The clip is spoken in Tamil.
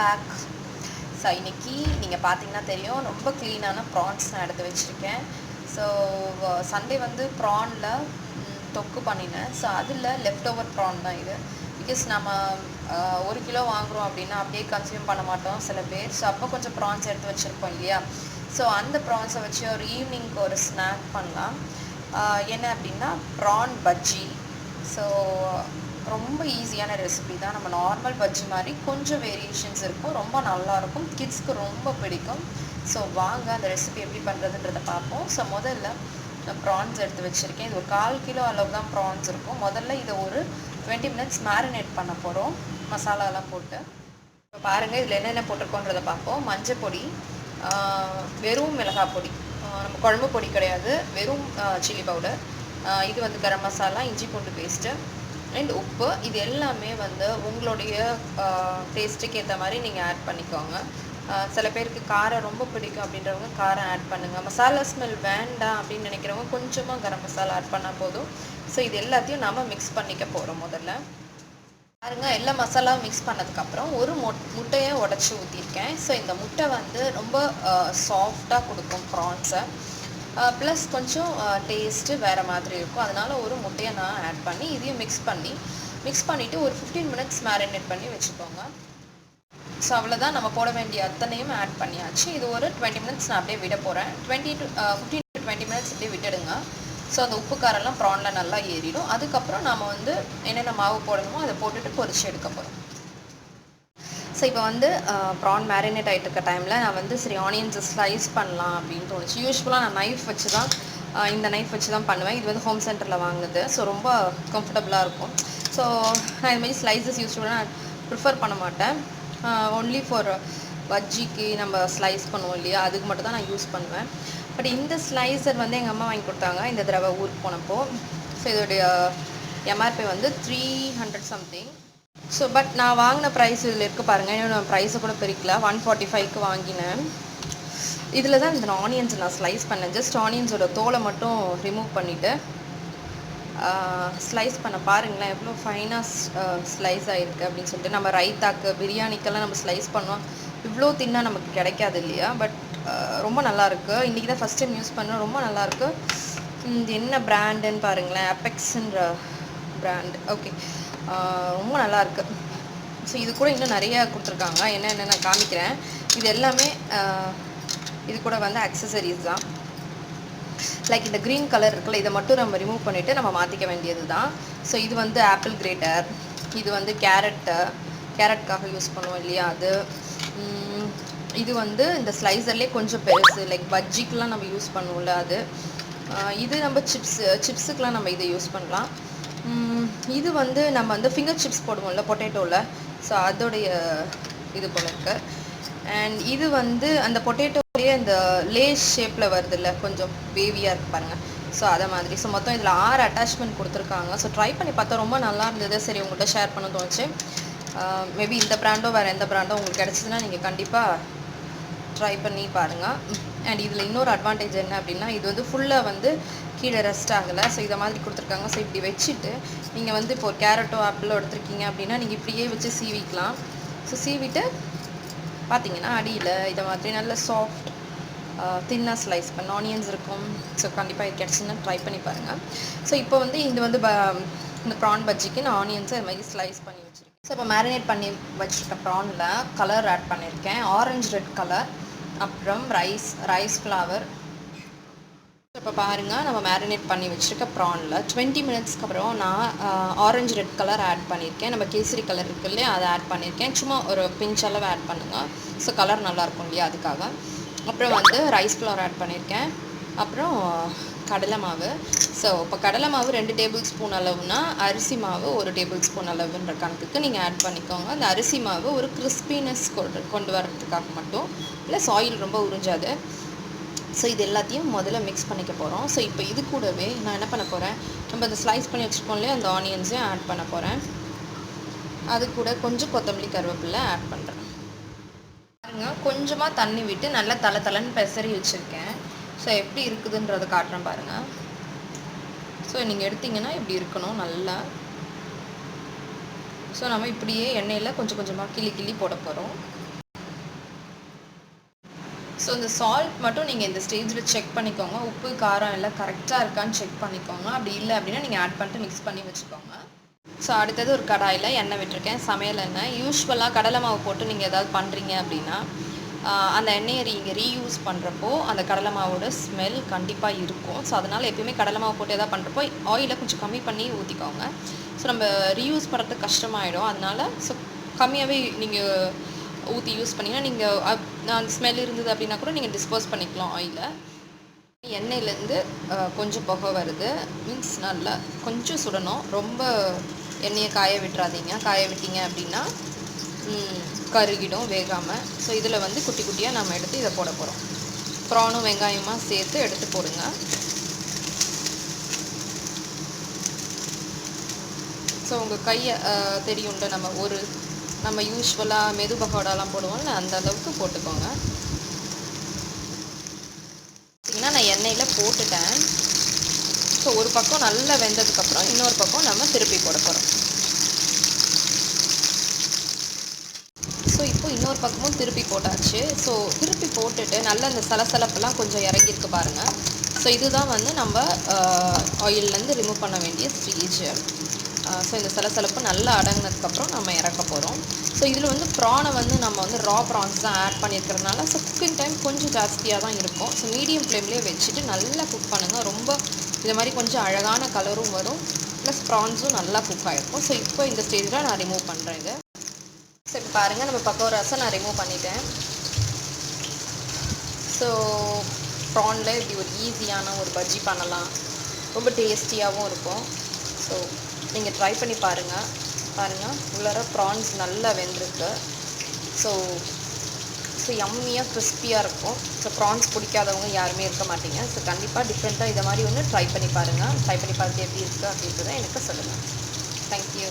பேக். ஸோ இன்றைக்கி நீங்கள் பார்த்தீங்கன்னா தெரியும், ரொம்ப க்ளீனான ப்ரான்ஸ் நான் எடுத்து வச்சுருக்கேன். ஸோ சண்டே வந்து ப்ரானில் தொக்கு பண்ணினேன். ஸோ அதில் லெஃப்ட் ஓவர் ப்ரான் தான் இது. பிகாஸ் நம்ம 1 கிலோ வாங்குகிறோம் அப்படின்னா அப்படியே கன்சியூம் பண்ண மாட்டோம் சில பேர். ஸோ அப்போ கொஞ்சம் ப்ரான்ஸ் எடுத்து வச்சுருப்போம் இல்லையா. ஸோ அந்த ப்ரான்ஸை வச்சு ஒரு ஈவினிங்க்கு ஒரு ஸ்நாக் பண்ணலாம். என்ன அப்படின்னா ப்ரான் பஜ்ஜி. ஸோ ரொம்ப ஈஸியான ரெசிபி தான். நம்ம நார்மல் பஜ்ஜி மாதிரி கொஞ்சம் வேரியேஷன்ஸ் இருக்கும், ரொம்ப நல்லாயிருக்கும், கிட்ஸ்க்கு ரொம்ப பிடிக்கும். ஸோ வாங்க அந்த ரெசிபி எப்படி பண்ணுறதுன்றதை பார்ப்போம். ஸோ முதல்ல நான் ப்ரான்ஸ் எடுத்து வச்சுருக்கேன். இது ஒரு 1/4 கிலோ அளவு தான் ப்ரான்ஸ் இருக்கும். முதல்ல இதை ஒரு 20 மினிட்ஸ் மேரினேட் பண்ண போகிறோம் மசாலாலாம் போட்டு. இப்போ பாருங்கள் இதில் என்னென்ன போட்டிருக்கோன்றதை பார்ப்போம். மஞ்சள் பொடி, வெறும் மிளகாய் பொடி, நம்ம குழம்பு பொடி கிடையாது, வெறும் சில்லி பவுடர், இது வந்து கரம் மசாலா, இஞ்சி பூண்டு பேஸ்ட்டு அண்ட் உப்பு. இது எல்லாமே வந்து உங்களுடைய டேஸ்ட்டுக்கு ஏற்ற மாதிரி நீங்கள் ஆட் பண்ணிக்கோங்க. சில பேருக்கு காரம் ரொம்ப பிடிக்கும் அப்படின்றவங்க காரம் ஆட் பண்ணுங்கள். மசாலா ஸ்மெல் வேண்டாம் அப்படின்னு நினைக்கிறவங்க கொஞ்சமாக கரம் மசாலா ஆட் பண்ணால் போதும். ஸோ இது எல்லாத்தையும் நம்ம மிக்ஸ் பண்ணிக்க போகிறோம். முதல்ல பாருங்க, எல்லா மசாலாவும் மிக்ஸ் பண்ணதுக்கப்புறம் ஒரு முட்டையை உடச்சி ஊற்றிருக்கேன். ஸோ இந்த முட்டை வந்து ரொம்ப சாஃப்டாக கொடுக்கும் ப்ரான்ஸை, ப்ளஸ் கொஞ்சம் டேஸ்ட்டு வேறு மாதிரி இருக்கும். அதனால் ஒரு முட்டையை நான் ஆட் பண்ணி இதையும் மிக்ஸ் பண்ணிவிட்டு ஒரு 15 மினிட்ஸ் மேரினேட் பண்ணி வச்சுக்கோங்க. ஸோ அவ்வளோதான், நம்ம போட வேண்டிய அத்தனையும் ஆட் பண்ணியாச்சு. இது ஒரு 20 மினிட்ஸ் நான் அப்படியே விட போகிறேன். 15 to 20 மினிட்ஸ் அப்படியே விட்டுடுங்க. ஸோ அந்த உப்பு காரெல்லாம் ப்ரானில் நல்லா ஏறிடும். அதுக்கப்புறம் நம்ம வந்து என்னென்ன மாவு போடணுமோ அதை போட்டுட்டு பொரிச்சு எடுக்க போகிறோம். ஸோ இப்போ வந்து ப்ரான் மேரினேட் ஆகிட்டு இருக்க டைமில் நான் வந்து சரி ஆனியன்ஸை ஸ்லைஸ் பண்ணலாம் அப்படின்னு தோணுச்சு. யூஸ்வலாக நான் நைஃப் வச்சு தான் இந்த நைஃப் வச்சு தான் பண்ணுவேன். இது வந்து ஹோம் சென்டரில் வாங்குது. ஸோ ரொம்ப கம்ஃபர்டபுளாக இருக்கும். ஸோ நான் இது மாதிரி ஸ்லைசஸ் யூஸ்வலாக நான் ப்ரிஃபர் பண்ண மாட்டேன். ஒன்லி ஃபார் பஜ்ஜிக்கு நம்ம ஸ்லைஸ் பண்ணுவோம் இல்லையா, அதுக்கு மட்டும் தான் நான் யூஸ் பண்ணுவேன். பட் இந்த ஸ்லைசர் வந்து எங்கள் அம்மா வாங்கி கொடுத்தாங்க இந்த தடவை ஊருக்கு போனப்போ. ஸோ இதோடைய எம்ஆர்பி வந்து 300 சம்திங். ஸோ பட் நான் வாங்கின ப்ரைஸ் இதில் இருக்குது பாருங்கள். இன்னும் நான் ப்ரைஸை கூட பிரிக்கல. 145க்கு வாங்கினேன். இதில் தான் இந்த ஆனியன்ஸ் நான் ஸ்லைஸ் பண்ணேன். ஜஸ்ட் ஆனியன்ஸோட தோலை மட்டும் ரிமூவ் பண்ணிவிட்டு ஸ்லைஸ் பண்ண பாருங்களேன் எவ்வளோ ஃபைனாக ஸ்லைஸ் ஆகிருக்கு அப்படின்னு சொல்லிட்டு. நம்ம ரைத்தாக்கு பிரியாணிக்கெல்லாம் நம்ம ஸ்லைஸ் பண்ணுவோம், இவ்வளோ தின்னா நமக்கு கிடைக்காது இல்லையா. பட் ரொம்ப நல்லாயிருக்கு. இன்றைக்கி தான் ஃபஸ்ட் டைம் யூஸ் பண்ணோம், ரொம்ப நல்லாயிருக்கு. இது என்ன பிராண்டுன்னு பாருங்களேன், அப்பெக்ஸுன்ற பிராண்ட். ஓகே, ரொம்ப நல்லாயிருக்கு. ஸோ இது கூட இன்னும் நிறையா கொடுத்துருக்காங்க. என்னென்ன நான் காமிக்கிறேன். இது எல்லாமே இது கூட வந்து அக்சசரிஸ் தான். லைக் இந்த க்ரீன் கலர் இருக்குல்ல, இதை மட்டும் நம்ம ரிமூவ் பண்ணிவிட்டு நம்ம மாற்றிக்க வேண்டியது தான். ஸோ இது வந்து ஆப்பிள் கிரேட்டர், இது வந்து கேரட்காக யூஸ் பண்ணுவோம் இல்லையா அது. இது வந்து இந்த ஸ்லைசர்லேயே கொஞ்சம் பெருசு, லைக் பஜ்ஜிக்கெலாம் நம்ம யூஸ் பண்ணுவோம்ல அது. இது நம்ம சிப்ஸுக்கெலாம் நம்ம இதை யூஸ் பண்ணலாம். இது வந்து நம்ம வந்து ஃபிங்கர் சிப்ஸ் போடுவோம்ல பொட்டேட்டோவில், ஸோ அதோடைய இது போல இருக்குது. அண்ட் இது வந்து அந்த பொட்டேட்டோலேயே அந்த லேஸ் ஷேப்பில் வருது இல்லை, கொஞ்சம் வேவியாக இருக்குது பாருங்கள். ஸோ அதை மாதிரி. ஸோ மொத்தம் இதில் 6 அட்டாச்மெண்ட் கொடுத்துருக்காங்க. ஸோ ட்ரை பண்ணி பார்த்தா ரொம்ப நல்லா இருந்தது. சரி உங்கள்கிட்ட ஷேர் பண்ண தோணுச்சு. மேபி இந்த ப்ராண்டோ வேறு எந்த ப்ராண்டோ உங்களுக்கு கிடச்சிதுன்னா நீங்கள் கண்டிப்பாக ட்ரை பண்ணி பாருங்கள். அண்ட் இதில் இன்னொரு அட்வான்டேஜ் என்ன அப்படின்னா, இது வந்து ஃபுல்லாக வந்து கீழே ரெஸ்ட் ஆகலை. ஸோ இதை மாதிரி கொடுத்துருக்காங்க. ஸோ இப்படி வச்சுட்டு நீங்கள் வந்து இப்போ ஒரு கேரட்டோ ஆப்பிளோ எடுத்துருக்கீங்க அப்படின்னா நீங்கள் இப்படியே வச்சு சீவிக்கலாம். ஸோ சீவிட்டு பார்த்தீங்கன்னா அடியில் இதை மாதிரி நல்ல சாஃப்ட் தின்னாக ஸ்லைஸ் பண்ண ஆனியன்ஸ் இருக்கும். ஸோ கண்டிப்பாக இது கிடச்சுன்னா ட்ரை பண்ணி பாருங்கள். ஸோ இப்போ வந்து இது வந்து இந்த ப்ரான் பஜ்ஜிக்கு நான் ஆனியன்ஸை இது மாதிரி ஸ்லைஸ் பண்ணி வச்சுருக்கேன். ஸோ இப்போ மேரினேட் பண்ணி வச்சுருக்க ப்ரானில் கலர் ஆட் பண்ணியிருக்கேன், ஆரஞ்சு ரெட் கலர், அப்புறம் ரைஸ் ஃப்ளவர். இப்போ பாருங்கள், நம்ம மேரினேட் பண்ணி வச்சுருக்க ப்ரானில் 20 மினிட்ஸ்க்கு அப்புறம் நான் ஆரஞ்சு ரெட் கலர் ஆட் பண்ணியிருக்கேன். நம்ம கேசரி கலர் இருக்கு இல்லையா, அதை ஆட் பண்ணியிருக்கேன். சும்மா ஒரு பிஞ்ச் அளவு ஆட் பண்ணுங்கள். ஸோ கலர் நல்லாயிருக்கும் இல்லையா, அதுக்காக. அப்புறம் வந்து ரைஸ் ஃப்ளவர் ஆட் பண்ணியிருக்கேன். அப்புறம் கடலை மாவு. ஸோ இப்போ கடலை மாவு 2 டேபிள் ஸ்பூன் அளவுனா அரிசி மாவு 1 டேபிள் ஸ்பூன் அளவுன்ற கணக்குக்கு நீங்கள் ஆட் பண்ணிக்கோங்க. அந்த அரிசி மாவு ஒரு கிறிஸ்பினஸ் கொண்டு வரதுக்காக மட்டும், ப்ளஸ் ஆயில் ரொம்ப உறிஞ்சாது. ஸோ இது எல்லாத்தையும் முதல்ல மிக்ஸ் பண்ணிக்க போகிறோம். ஸோ இப்போ இது கூடவே நான் என்ன பண்ண போகிறேன், நம்ம அந்த ஸ்லைஸ் பண்ணி வச்சுருக்கோம் இல்லையா, அந்த ஆனியன்ஸையும் ஆட் பண்ண போகிறேன். அது கூட கொஞ்சம் கொத்தமல்லி கருவேப்பிலை ஆட் பண்ணுறேன். பாருங்க, கொஞ்சமாக தண்ணி விட்டு நல்லா தலன்னு பெசரி வச்சுருக்கேன். ஸோ எப்படி இருக்குதுன்றதை காட்டுறேன் பாருங்கள். ஸோ நீங்கள் எடுத்திங்கன்னா இப்படி இருக்கணும் நல்லா. ஸோ நம்ம இப்படியே எண்ணெயில் கொஞ்சம் கொஞ்சமாக கிள்ளி போட போகிறோம். ஸோ இந்த சால்ட் மட்டும் நீங்கள் இந்த ஸ்டேஜில் செக் பண்ணிக்கோங்க. உப்பு, காரம் எல்லாம் கரெக்டாக இருக்கான்னு செக் பண்ணிக்கோங்க. அப்படி இல்லை அப்படின்னா நீங்கள் ஆட் பண்ணிட்டு மிக்ஸ் பண்ணி வச்சுக்கோங்க. ஸோ அடுத்தது ஒரு கடாயில் எண்ணெய் விட்டுருக்கேன், சமையல் எண்ணெய். யூஸ்வலாக கடலை மாவு போட்டு நீங்கள் ஏதாவது பண்ணுறீங்க அப்படின்னா அந்த எண்ணெயை நீங்கள் ரீயூஸ் பண்ணுறப்போ அந்த கடலை மாவோட ஸ்மெல் கண்டிப்பாக இருக்கும். ஸோ அதனால் எப்பயுமே கடலை மாவு போட்டு எதாவது பண்ணுறப்போ ஆயிலை கொஞ்சம் கம்மி பண்ணி ஊற்றிக்கோங்க. ஸோ நம்ம ரீயூஸ் பண்ணுறதுக்கு கஷ்டமாயிடும். அதனால் ஸோ கம்மியாகவே நீங்கள் ஊற்றி யூஸ் பண்ணிங்கன்னா நீங்கள் அந்த ஸ்மெல் இருந்தது அப்படின்னா கூட நீங்கள் டிஸ்போஸ் பண்ணிக்கலாம் ஆயிலை. எண்ணெயிலேருந்து கொஞ்சம் புகை வருது, மீன்ஸ் நல்லா கொஞ்சம் சுடணும். ரொம்ப எண்ணெயை காய விட்டுறாதீங்க. காய விட்டீங்க அப்படின்னா கருகிடும் வேகாமல். ஸோ இதில் வந்து குட்டி குட்டியாக நம்ம எடுத்து இதை போட போகிறோம். ப்ரானும் வெங்காயமாக சேர்த்து எடுத்து போடுங்க. ஸோ உங்கள் கையை தெரியும்ல, நம்ம யூஸ்வலாக மெது பகோடாலாம் போடுவோம்ல, அந்த அளவுக்கு போட்டுக்கோங்க. பார்த்தீங்கன்னா நான் எண்ணெயில் போட்டுட்டேன். ஸோ ஒரு பக்கம் நல்லா வெந்ததுக்கப்புறம் இன்னொரு பக்கம் நம்ம திருப்பி போட போகிறோம். ஸோ இப்போ இன்னொரு பக்கமும் திருப்பி போட்டாச்சு. ஸோ திருப்பி போட்டுட்டு நல்லா இந்த சலசலப்பெல்லாம் கொஞ்சம் இறங்கியிருக்கு பாருங்கள். ஸோ இதுதான் வந்து நம்ம ஆயிலேருந்து ரிமூவ் பண்ண வேண்டிய ஸ்டேஜ். ஸோ இந்த சலசலப்பு நல்லா அடங்கினதுக்கப்புறம் நம்ம இறக்க போகிறோம். ஸோ இதில் வந்து ப்ரானை வந்து நம்ம வந்து ரா ப்ரான்ஸ் தான் ஆட் பண்ணியிருக்கிறதுனால ஸோ குக்கிங் டைம் கொஞ்சம் ஜாஸ்தியாக தான் இருக்கும். ஸோ மீடியம் ஃப்ளேம்லேயே வச்சுட்டு நல்லா குக் பண்ணுங்கள். ரொம்ப இது மாதிரி கொஞ்சம் அழகான கலரும் வரும், ப்ளஸ் ப்ரான்ஸும் நல்லா குக் ஆகிருக்கும். ஸோ இப்போ இந்த ஸ்டேஜில் நான் ரிமூவ் பண்ணுறேன் இதை. ஸோ இப்போ பாருங்கள், நம்ம பக்கோடாஸை நான் ரிமூவ் பண்ணிட்டேன். ஸோ ப்ரானில் இப்படி ஒரு ஈஸியான ஒரு பஜ்ஜி பண்ணலாம், ரொம்ப டேஸ்டியாகவும் இருக்கும். ஸோ நீங்கள் ட்ரை பண்ணி பாருங்கள். உள்ளார ப்ரான்ஸ் நல்லா வெந்திருக்கு. ஸோ யம்மியாக கிறிஸ்பியாக இருக்கும். ஸோ ப்ரான்ஸ் பிடிக்காதவங்க யாருமே இருக்க மாட்டீங்க. ஸோ கண்டிப்பாக டிஃப்ரெண்ட்டாக இதை மாதிரி ஒன்று ட்ரை பண்ணி பாருங்கள். ட்ரை பண்ணி பார்த்து எப்படி இருக்குது அப்படின்றத எனக்கு சொல்லுங்கள். தேங்க்யூ.